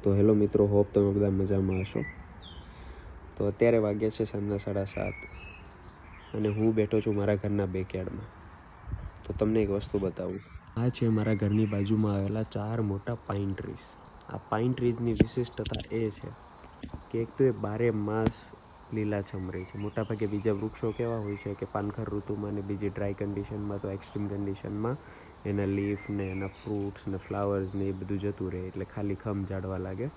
તો હેલો મિત્રો, હોપ તમે બધા મજામાં હશો. તો અત્યારે વાગ્યા છે સાંજના 7:30 અને હું બેઠો છું મારા ઘરના બેકયાર્ડમાં. તો તમને એક વસ્તુ બતાવું. આ છે મારા ઘરની બાજુમાં આવેલા 4 મોટા પાઇન ટ્રીઝ. આ પાઇન ટ્રીઝની વિશિષ્ટતા એ છે કે એક તો એ 12 માસ લીલાછમ રહે છે. મોટાભાગે બીજા વૃક્ષો કેવા હોય છે કે પાનખર ઋતુમાં ને બીજી ડ્રાય કન્ડિશનમાં તો એક્સ્ટ્રીમ કન્ડિશનમાં એના લીફ ને એના ફ્રૂટ્સ ને ફ્લાવર્સ ને એ બધું જતું રહે, એટલે ખાલી ખમ ઝાડવા લાગે.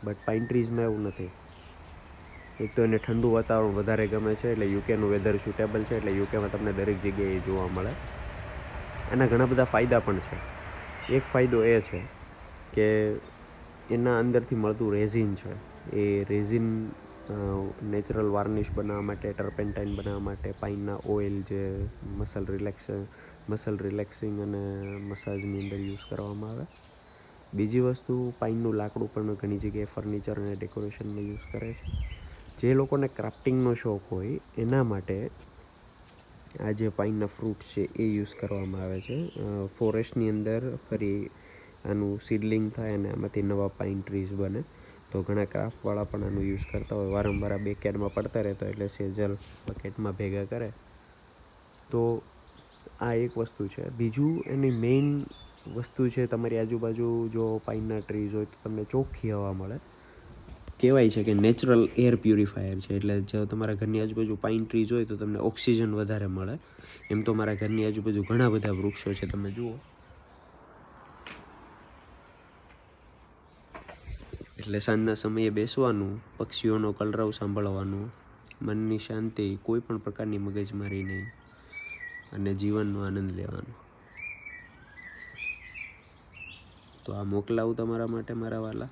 બટ પાઇન ટ્રીઝમાં એવું નથી. એક તો એને ઠંડુ વાતાવરણ વધારે ગમે છે, એટલે યુકેનું વેધર સુટેબલ છે, એટલે યુકેમાં તમને દરેક જગ્યાએ જોવા મળે. એના ઘણા બધા ફાયદા પણ છે. એક ફાયદો એ છે કે એના અંદરથી મળતું રેઝિન છે, એ રેઝિન નેચરલ વાર્નિશ બનાવવા માટે, ટર્પેન્ટાઇન બનાવવા માટે, પાઇનના ઓઇલ જે મસલ રિલેક્સિંગ અને મસાજની અંદર યુઝ કરવામાં આવે. બીજી વસ્તુ, પાઇનનું લાકડું પણ ઘણી જગ્યાએ ફર્નિચર અને ડેકોરેશનમાં યુઝ કરે છે. જે લોકોને ક્રાફ્ટિંગનો શોખ હોય એના માટે આ જે પાઇનના ફ્રૂટ છે એ યુઝ કરવામાં આવે છે. ફોરેસ્ટની અંદર ફરી આનું સીડલિંગ થાય અને આમાંથી નવા પાઇન ટ્રીઝ બને. તો ઘણા ક્રાફ્ટવાળા પણ આનું યુઝ કરતા હોય. વારંવાર આ બેકયાર્ડમાં પડતા રહેતા હોય એટલે સેજલ બકેટમાં ભેગા કરે. તો આ એક વસ્તુ છે. બીજું, એની મેઇન વસ્તુ છે, તમારી આજુબાજુ જો પાઇનના ટ્રીઝ હોય તો તમને ચોખ્ખી હવા મળે. કહેવાય છે કે નેચરલ એર પ્યુરિફાયર છે, એટલે જો તમારા ઘરની આજુબાજુ પાઇન ટ્રીઝ હોય તો તમને ઓક્સિજન વધારે મળે. એમ તો મારા ઘરની આજુબાજુ ઘણા બધા વૃક્ષો છે, તમે જુઓ. એટલે સાંજના સમયે બેસવાનું, પક્ષીઓનો કલરવ સાંભળવાનું, મનની શાંતિ, કોઈ પણ પ્રકારની મગજમારી નહીં, અને જીવનનો આનંદ લેવાનો. તો આ મોકલાવું તમારા માટે મારા વાલા.